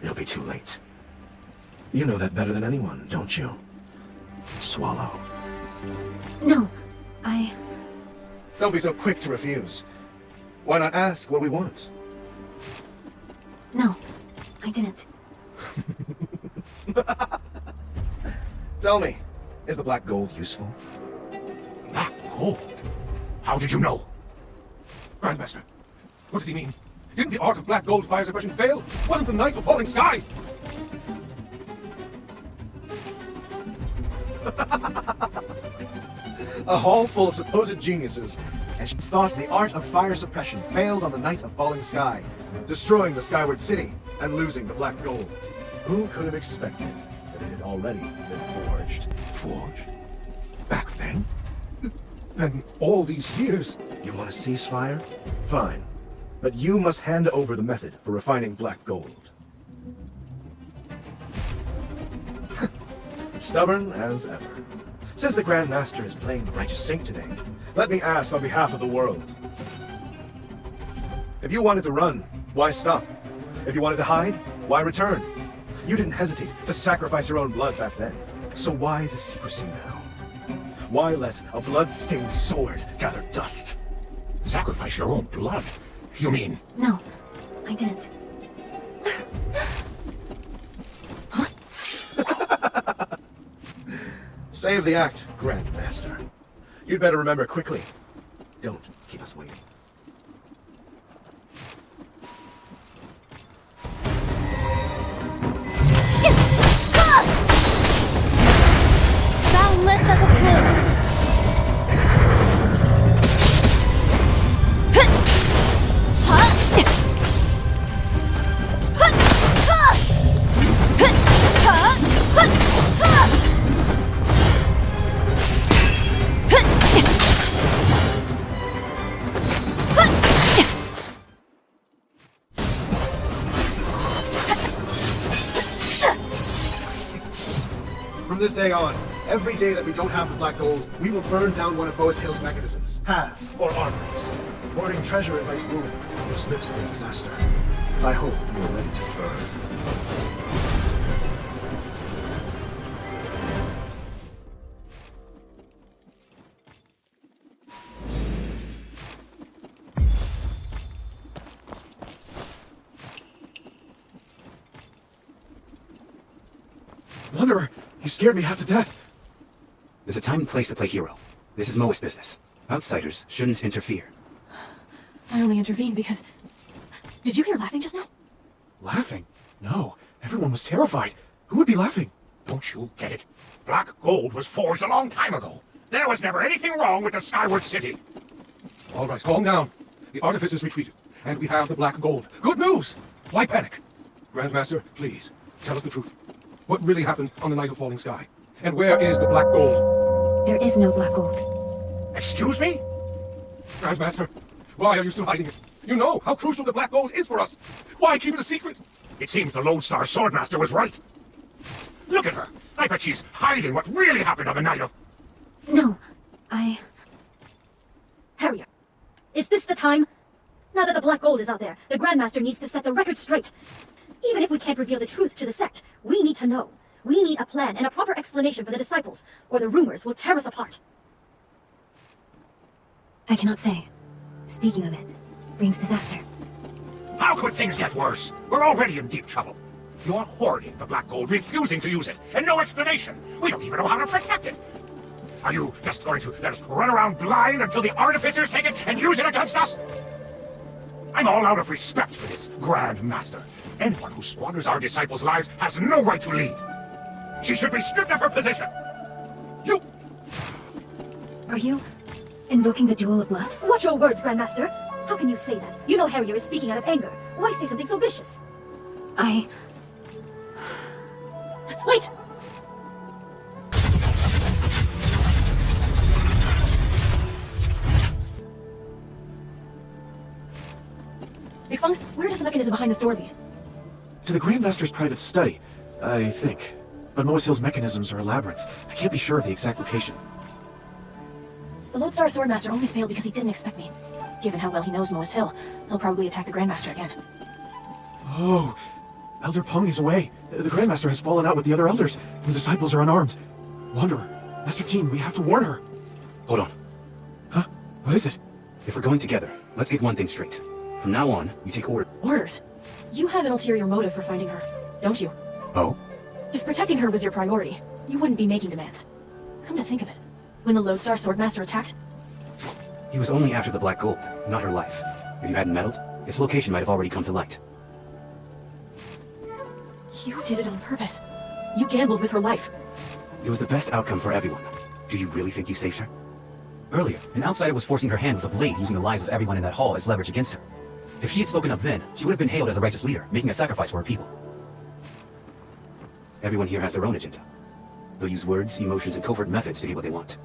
it'll be too late. You know that better than anyone, don't you? Swallow. No, Don't be so quick to refuse. Why not ask what we want? No, I didn't. Tell me, is the black gold useful? Black gold? How did you know? Grandmaster, what does he mean? Didn't the art of black gold fire suppression fail? Wasn't the night of falling sky? A hall full of supposed geniuses, and she thought the art of fire suppression failed on the night of falling sky, destroying the Skyward City and losing the black gold. Who could have expected that it had already been forged? Forged? Back then? Then all these years... You want a ceasefire? Fine. But you must hand over the method for refining black gold. Stubborn as ever. Since the Grand Master is playing the righteous saint today, let me ask on behalf of the world. If you wanted to run, why stop? If you wanted to hide, why return? You didn't hesitate to sacrifice your own blood back then. So why the secrecy now? Why let a blood-stained sword gather dust? Sacrifice your own blood? You mean... No, I didn't. Save the act, Grand Master. You'd better remember quickly. Don't keep us waiting. Boundless as a blue! From this day on, every day that we don't have the black gold, we will burn down one of Moe's Tale's mechanisms, paths, or armories. Hoarding treasure invites ruin, which lives in disaster. I hope you are ready to burn. Wanderer, you scared me half to death. There's a time and place to play hero. This is Moe's business. Outsiders shouldn't interfere. I only intervened because... Did you hear laughing just now? Laughing? No, everyone was terrified. Who would be laughing? Don't you get it? Black gold was forged a long time ago. There was never anything wrong with the Skyward City. All right, calm down. The artificers retreated, and we have the black gold. Good news! Why panic? Grandmaster, please, tell us the truth. What really happened on the night of falling sky? And where is the black gold? There is no black gold. Excuse me? Grandmaster, why are you still hiding it? You know how crucial the black gold is for us. Why keep it a secret? It seems the Lodestar Swordmaster was right. Look at her. I bet she's hiding what really happened on the night of... No, Harrier, is this the time? Now that the black gold is out there, the Grandmaster needs to set the record straight. Even if we can't reveal the truth to the sect, we need to know. We need a plan and a proper explanation for the disciples, or the rumors will tear us apart. I cannot say. Speaking of it, brings disaster. How could things get worse? We're already in deep trouble. You're hoarding the black gold, refusing to use it, and no explanation. We don't even know how to protect it. Are you just going to let us run around blind until the artificers take it and use it against us? I'm all out of respect for this Grand Master. Anyone who squanders our disciples' lives has no right to lead. She should be stripped of her position. You... Are you invoking the duel of blood? Watch your words, Grandmaster. How can you say that? You know Harrier is speaking out of anger. Why say something so vicious? Wait! Big Fung, where does the mechanism behind this door lead? To the Grandmaster's private study, I think. But Moas Hill's mechanisms are a labyrinth. I can't be sure of the exact location. The Lodestar Swordmaster only failed because he didn't expect me. Given how well he knows Moas Hill, he'll probably attack the Grandmaster again. Oh, Elder Pong is away. The Grandmaster has fallen out with the other elders. The disciples are unarmed. Wanderer, Master Jean, we have to warn her. Hold on. Huh? What is it? If we're going together, let's get one thing straight. From now on, you take orders. Orders? You have an ulterior motive for finding her, don't you? Oh? If protecting her was your priority, you wouldn't be making demands. Come to think of it, when the Lodestar Swordmaster attacked... He was only after the black gold, not her life. If you hadn't meddled, its location might have already come to light. You did it on purpose. You gambled with her life. It was the best outcome for everyone. Do you really think you saved her? Earlier, an outsider was forcing her hand with a blade, using the lives of everyone in that hall as leverage against her. If she had spoken up then, she would have been hailed as a righteous leader, making a sacrifice for her people. Everyone here has their own agenda. They'll use words, emotions, and covert methods to get what they want.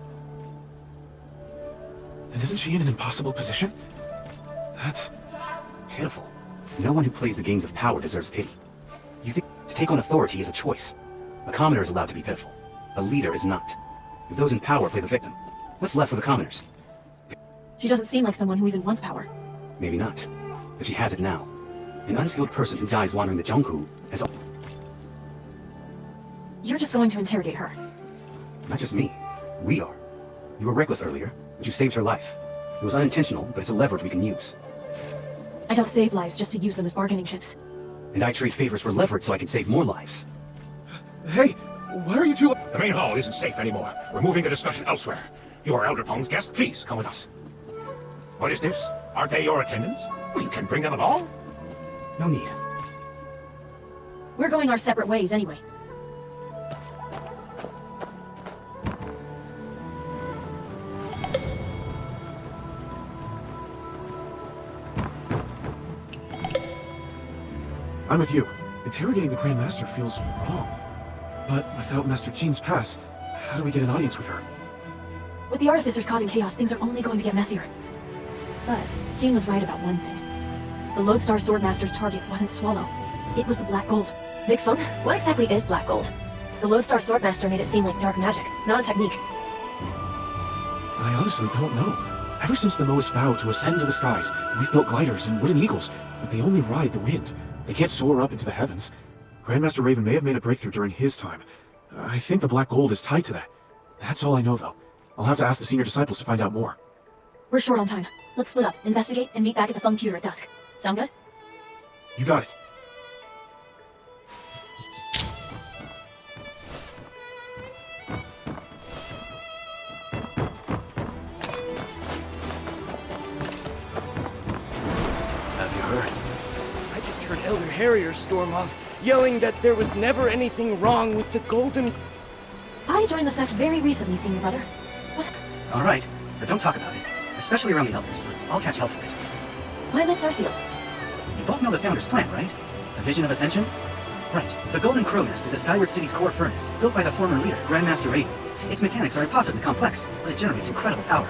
Then isn't she in an impossible position? That's... pitiful. No one who plays the games of power deserves pity. You think to take on authority is a choice. A commoner is allowed to be pitiful. A leader is not. If those in power play the victim, what's left for the commoners? She doesn't seem like someone who even wants power. Maybe not. But she has it now. An unskilled person who dies wandering the Jonghu has... You're just going to interrogate her. Not just me. We are. You were reckless earlier, but you saved her life. It was unintentional, but it's a leverage we can use. I don't save lives just to use them as bargaining chips. And I trade favors for leverage so I can save more lives. Hey, why are you two... The main hall isn't safe anymore. We're moving the discussion elsewhere. You are Elder Pong's guest. Please, come with us. What is this? Are they your attendants? Well, you can bring them along. No need. We're going our separate ways anyway. I'm with you. Interrogating the Grand Master feels wrong. But without Master Jean's pass, how do we get an audience with her? With the artificers causing chaos, things are only going to get messier. But Jean was right about one thing. The Lodestar Swordmaster's target wasn't Swallow. It was the Black Gold. Big Fun, what exactly is Black Gold? The Lodestar Swordmaster made it seem like dark magic, not a technique. I honestly don't know. Ever since the Moas vowed to ascend to the skies, we've built gliders and wooden eagles, but they only ride the wind. They can't soar up into the heavens. Grandmaster Raven may have made a breakthrough during his time. I think the Black Gold is tied to that. That's all I know, though. I'll have to ask the senior disciples to find out more. We're short on time. Let's split up, investigate, and meet back at the Fung Pewter at dusk. Sound good? You got it. Have you heard? I just heard Elder Harrier storm off, yelling that there was never anything wrong with the golden... I joined the sect very recently, senior brother. What? All right, but don't talk about it. Especially around the elders. I'll catch hell for it. My lips are sealed. You both know the Founder's plan, right? A vision of ascension? Right. The Golden Crow Nest is the Skyward City's core furnace, built by the former leader, Grandmaster Raven. Its mechanics are impossibly complex, but it generates incredible power.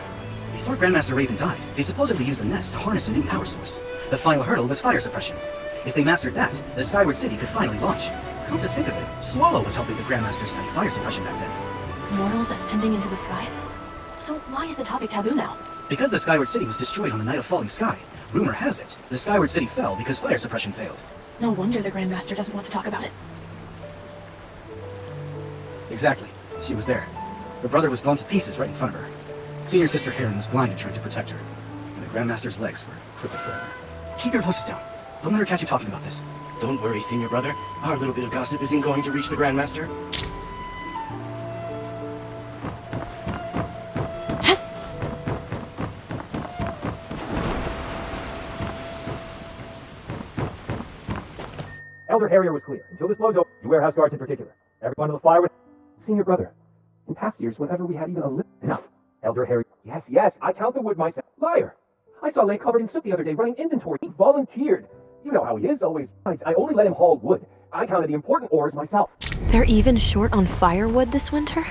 Before Grandmaster Raven died, they supposedly used the nest to harness a new power source. The final hurdle was fire suppression. If they mastered that, the Skyward City could finally launch. Come to think of it, Swallow was helping the Grandmaster study fire suppression back then. Mortals ascending into the sky? So why is the topic taboo now? Because the Skyward City was destroyed on the night of falling sky, rumor has it, the Skyward City fell because fire suppression failed. No wonder the Grandmaster doesn't want to talk about it. Exactly. She was there. Her brother was blown to pieces right in front of her. Senior Sister Heron was blinded trying to protect her. And the Grandmaster's legs were crippled forever. Keep your voices down. Don't let her catch you talking about this. Don't worry, senior brother. Our little bit of gossip isn't going to reach the Grandmaster. Elder Harrier was clear. Until this blows over, you warehouse guards in particular. Everyone to the fire with senior brother. In past years, whenever we had even a little... Enough. Elder Harrier. Yes, I count the wood myself. Liar! I saw Lay covered in soot the other day running inventory. He volunteered. You know how he is, always. I only let him haul wood. I counted the important ores myself. They're even short on firewood this winter?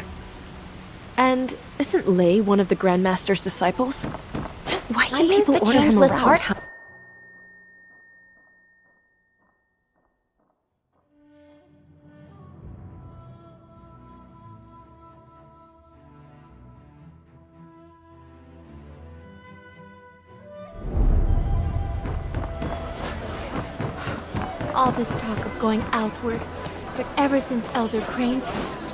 And isn't Lay one of the Grandmaster's disciples? Why can people order him around? All this talk of going outward, but ever since Elder Crane passed.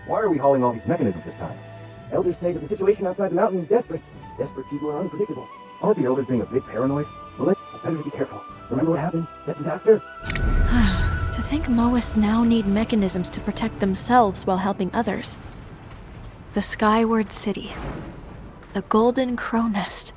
Why are we hauling all these mechanisms this time? Elders say that the situation outside the mountain is desperate. Desperate people are unpredictable. Aren't the elders being a bit paranoid? Well, let's better be careful. Remember what happened? That disaster? To think Moas now need mechanisms to protect themselves while helping others. The Skyward City. The Golden Crow Nest.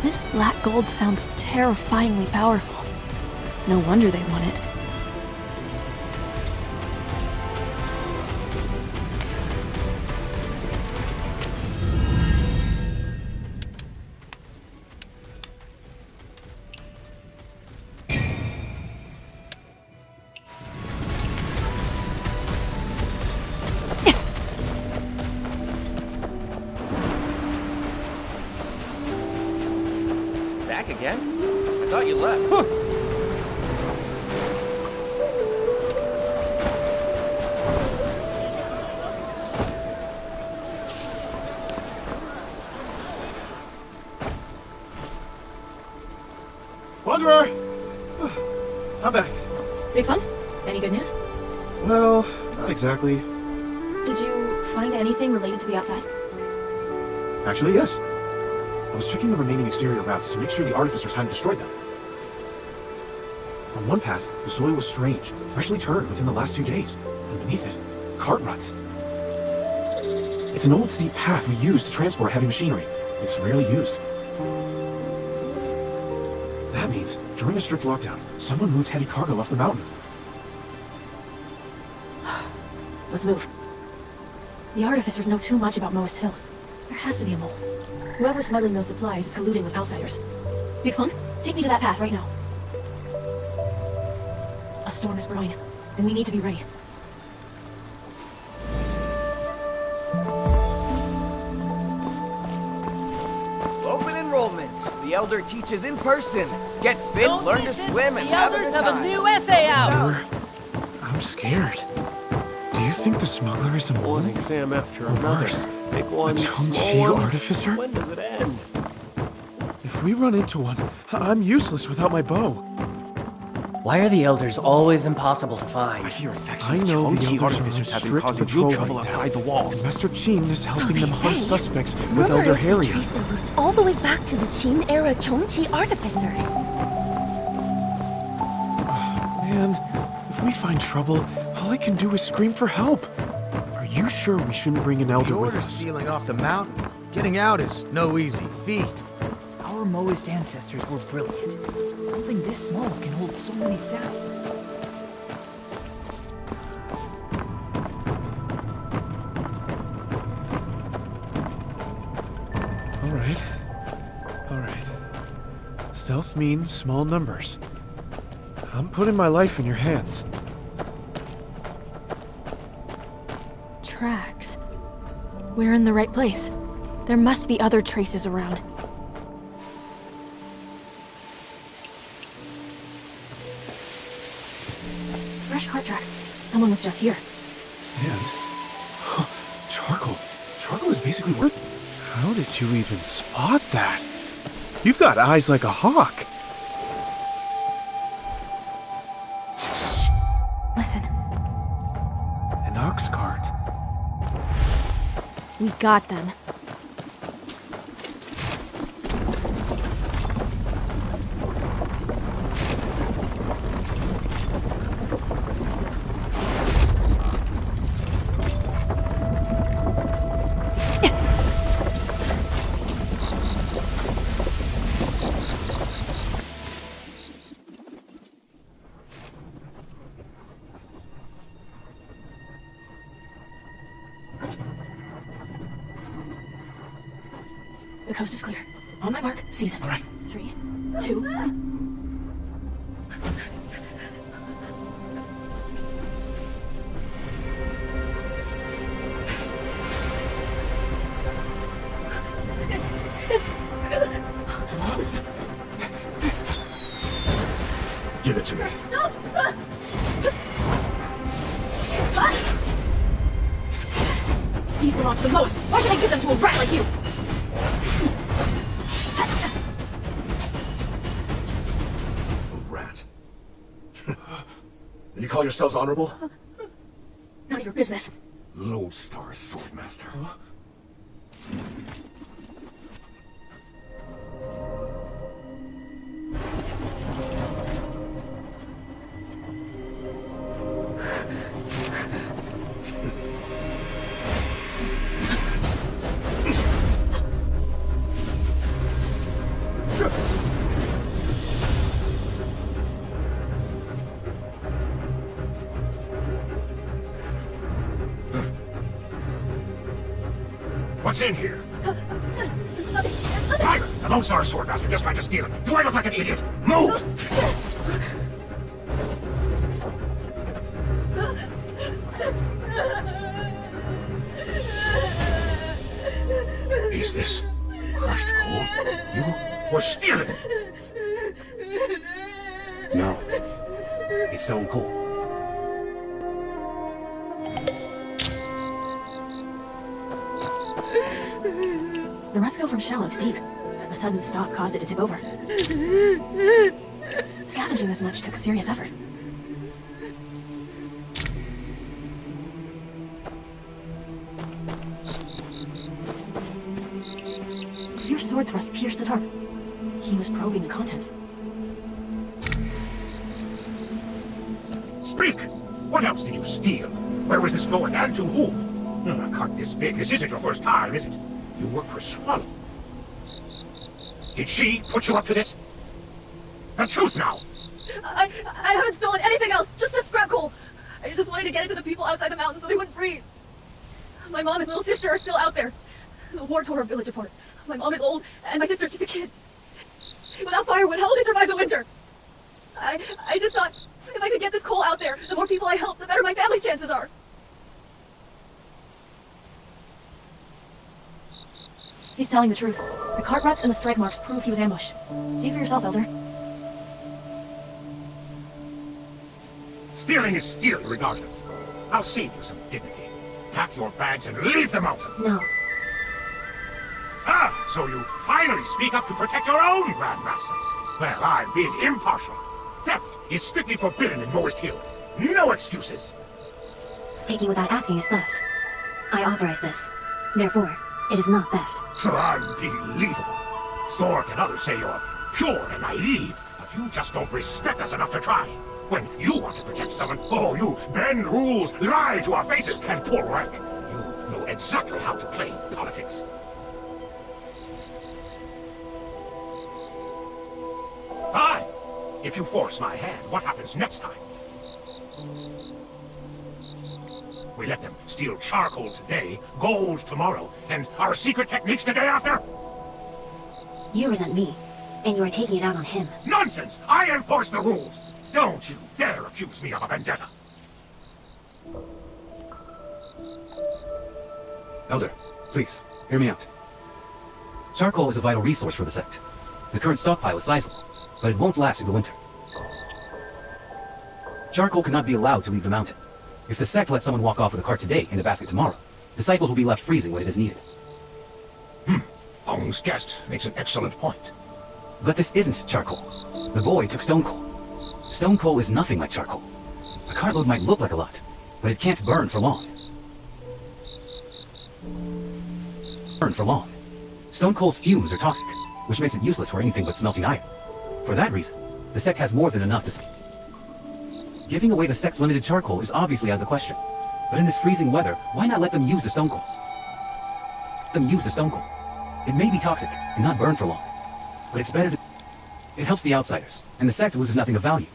This black gold sounds terrifyingly powerful. No wonder they want it. Back again? I thought you left. Wanderer! I'm back. Big fun? Any good news? Well, not exactly. Did you find anything related to the outside? Actually, yes. I was checking the remaining exterior routes to make sure the artificers hadn't destroyed them. On one path, the soil was strange, freshly turned within the last 2 days, and beneath it, cart ruts. It's an old steep path we use to transport heavy machinery. It's rarely used. That means, during a strict lockdown, someone moved heavy cargo off the mountain. Let's move. The artificers know too much about Moas Hill. There has to be a mole. Whoever's smuggling those supplies is colluding with outsiders. Big Fun, take me to that path right now. A storm is brewing, and we need to be ready. Open enrollment. The Elder teaches in person. Get fit, Don't learn to miss it. swim, and The have Elders a good have a time. new essay out. I'm scared. Do you think the smuggler is a mole? One exam after Or another. worse, Big ones, a small Chongqi ones. artificer? When does it end? If we run into one, I'm useless without my bow. Why are the Elders always impossible to find? I know the elders artificers are have been strict causing patrol real trouble right now. outside the walls. And Master Qin is helping them hunt say. suspects with Rumor Elder is they Harrier. trace their roots all the way back to the Qin-era Chongqi artificers. Man, if we find trouble, all I can do is scream for help. Are you sure we shouldn't bring an The elder with order's us? sealing off the mountain. Getting out is no easy feat. Our Moist ancestors were brilliant. Something this small can hold so many sounds. All right. Stealth means small numbers. I'm putting my life in your hands. We're in the right place. There must be other traces around. Fresh cart tracks. Someone was just here. And... charcoal. Charcoal is basically worth... How did you even spot that? You've got eyes like a hawk. Shh. Listen. An ox cart. We got them. The coast is clear. On my mark, seize him. All right. 3, 2... Give it to me. Don't! These belong to the most. Why should I give them to a rat like you? You call yourselves honorable? None of your business. Lodestar Swordmaster. What's in here? Nothing. Fire! The Lone Star Swordmaster just tried to steal him. Do I look like an idiot? Move! Is this crushed coal? You were stealing it! No. It's stone cold. The ruts go from shallow to deep. A sudden stop caused it to tip over. Scavenging this much took serious effort. A fierce sword thrust pierced the tarp. He was probing the contents. Speak! What else did you steal? Where was this going and to whom? A cart this big, this isn't your first time, is it? You work for Swallow. Did she put you up to this? The truth now! I haven't stolen anything else, just this scrap coal. I just wanted to get it to the people outside the mountains so they wouldn't freeze. My mom and little sister are still out there. The war tore our village apart. My mom is old, and my sister's just a kid. Without firewood, how will they survive the winter? I just thought, if I could get this coal out there, the more people I help, the better my family's chances are. He's telling the truth. The cart ruts and the strike marks prove he was ambushed. See for yourself, Elder. Stealing is stealing regardless. I'll save you some dignity. Pack your bags and leave the mountain. No. Ah, so you finally speak up to protect your own Grandmaster. Well, I'm being impartial. Theft is strictly forbidden in Moist Hill. No excuses. Taking without asking is theft. I authorize this. Therefore, it is not theft. Unbelievable. Stork and others say you're pure and naive, but you just don't respect us enough to try. When you want to protect someone, oh, you bend rules, lie to our faces, and pull rank. You know exactly how to play politics. Fine. If you force my hand, what happens next time? We let them steal charcoal today, gold tomorrow, and our secret techniques the day after? You resent me, and you are taking it out on him. Nonsense! I enforce the rules! Don't you dare accuse me of a vendetta! Elder, Please, hear me out. Charcoal is a vital resource for the sect. The current stockpile is sizable, but it won't last through the winter. Charcoal cannot be allowed to leave the mountain. If the sect lets someone walk off with a cart today and a basket tomorrow, disciples will be left freezing when it is needed. Ong's guest makes an excellent point. But this isn't charcoal. The boy took stone coal. Stone coal is nothing like charcoal. A cartload might look like a lot, but it can't burn for long. Stone coal's fumes are toxic, which makes it useless for anything but smelting iron. For that reason, the sect has more than enough to... Giving away the sect's limited charcoal is obviously out of the question. But in this freezing weather, why not let them use the stone coal? It may be toxic and not burn for long, but it's better than... It helps the outsiders, and the sect loses nothing of value.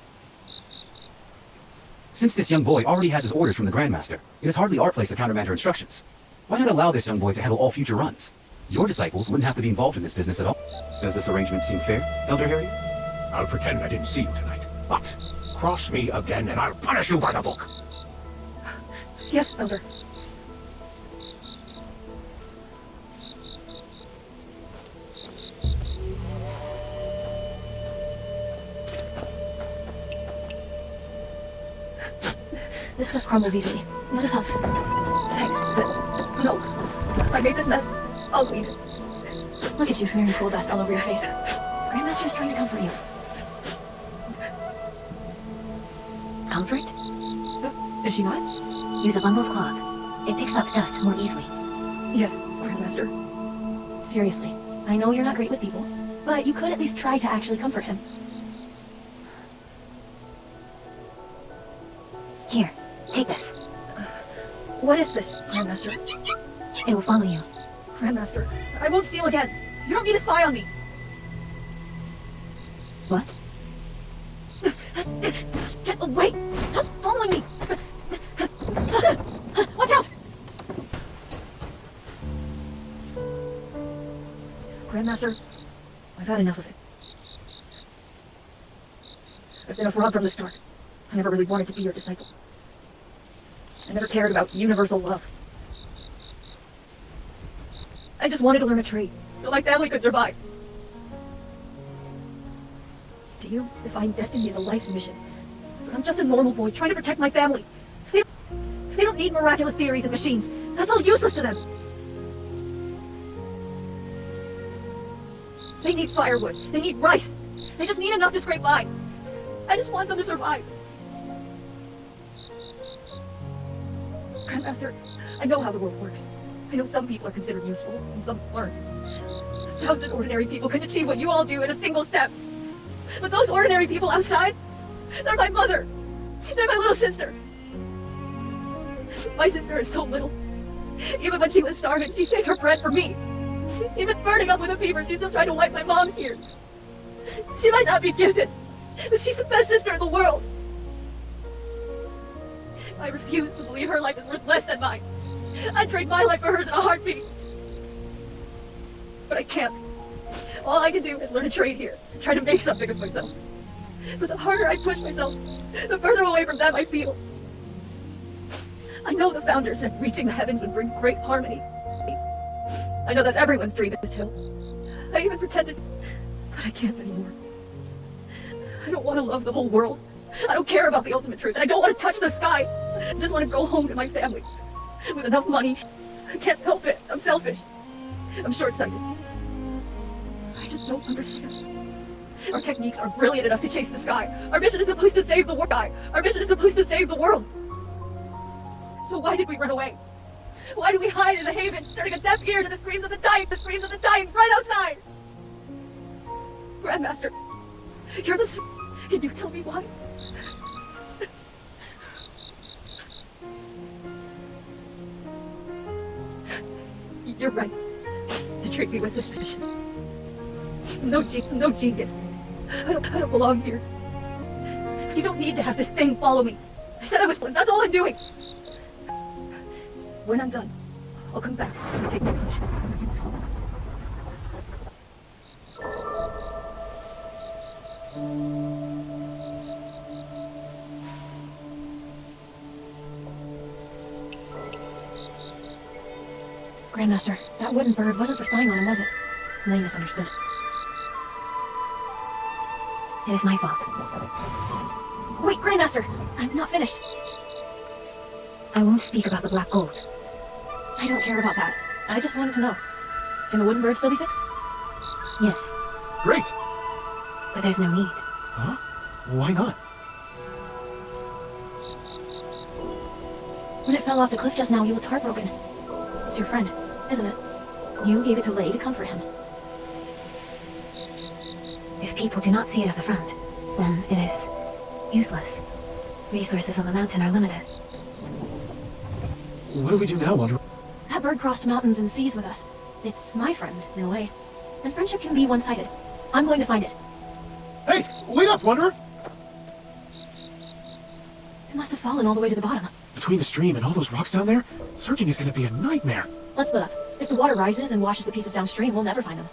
Since this young boy already has his orders from the Grandmaster, it is hardly our place to countermand her instructions. Why not allow this young boy to handle all future runs? Your disciples wouldn't have to be involved in this business at all. Does this arrangement seem fair, Elder Harry? I'll pretend I didn't see you tonight, but cross me again and I'll punish you by the book. Yes, Elder. This stuff crumbles easily. Let us help. Thanks, but no. I made this mess. I'll clean it. Look at you smearing coal dust all over your face. Grandmaster's trying to comfort you. Comfort? Is she not? Use a bundle of cloth. It picks up dust more easily. Yes, Grandmaster. Seriously, I know you're not great with people, but you could at least try to actually comfort him. Here, take this. What is this, Grandmaster? It will follow you. Grandmaster, I won't steal again. You don't need to spy on me. What? Get away! Stop following me! Watch out! Grandmaster, I've had enough of it. I've been a fraud from the start. I never really wanted to be your disciple. I never cared about universal love. I just wanted to learn a trade, so my family could survive. Do you define destiny as a life's mission? But I'm just a normal boy trying to protect my family. They don't need miraculous theories and machines. That's all useless to them. They need firewood. They need rice. They just need enough to scrape by. I just want them to survive. Grandmaster, I know how the world works. I know some people are considered useful, and some aren't. 1,000 ordinary people can achieve what you all do in a single step. But those ordinary people outside, they're my mother. They're my little sister. My sister is so little. Even when she was starving, she saved her bread for me. Even burning up with a fever, she's still trying to wipe my mom's tears. She might not be gifted, but she's the best sister in the world. I refuse to believe her life is worth less than mine. I'd trade my life for hers in a heartbeat. But I can't. All I can do is learn to trade here, try to make something of myself. But the harder I push myself, the further away from them I feel. I know the founder said reaching the heavens would bring great harmony. I know that's everyone's dream at this hill. I even pretended, but I can't anymore. I don't want to love the whole world. I don't care about the ultimate truth, and I don't want to touch the sky. I just want to go home to my family. With enough money. I can't help it. I'm selfish. I'm short-sighted. I just don't understand. Our techniques are brilliant enough to chase the sky. Our mission is supposed to save the world. Our mission is supposed to save the world. So why did we run away? Why do we hide in the haven, turning a deaf ear to the screams of the dying right outside? Grandmaster, you're the... Can you tell me why? You're right to treat me with suspicion. No genius. I don't belong here. You don't need to have this thing follow me. I said I was one. That's all I'm doing. When I'm done, I'll come back and take my punishment. Grandmaster, that wooden bird wasn't for spying on him, was it? Lane misunderstood. It is my fault. Wait, Grandmaster! I'm not finished. I won't speak about the black gold. I don't care about that. I just wanted to know. Can the wooden bird still be fixed? Yes, Great! but there's no need. Huh? Why not? When it fell off the cliff just now, you looked heartbroken. It's your friend, isn't it? You gave it to Lay to comfort him. If people do not see it as a friend, then it is useless. Resources on the mountain are limited. What do we do now, Wanderer? That bird crossed mountains and seas with us. It's my friend, in a way. And friendship can be one-sided. I'm going to find it. Hey, wait up, Wanderer! It must have fallen all the way to the bottom. Between the stream and all those rocks down there, searching is gonna be a nightmare. Let's split up. If the water rises and washes the pieces downstream, we'll never find them.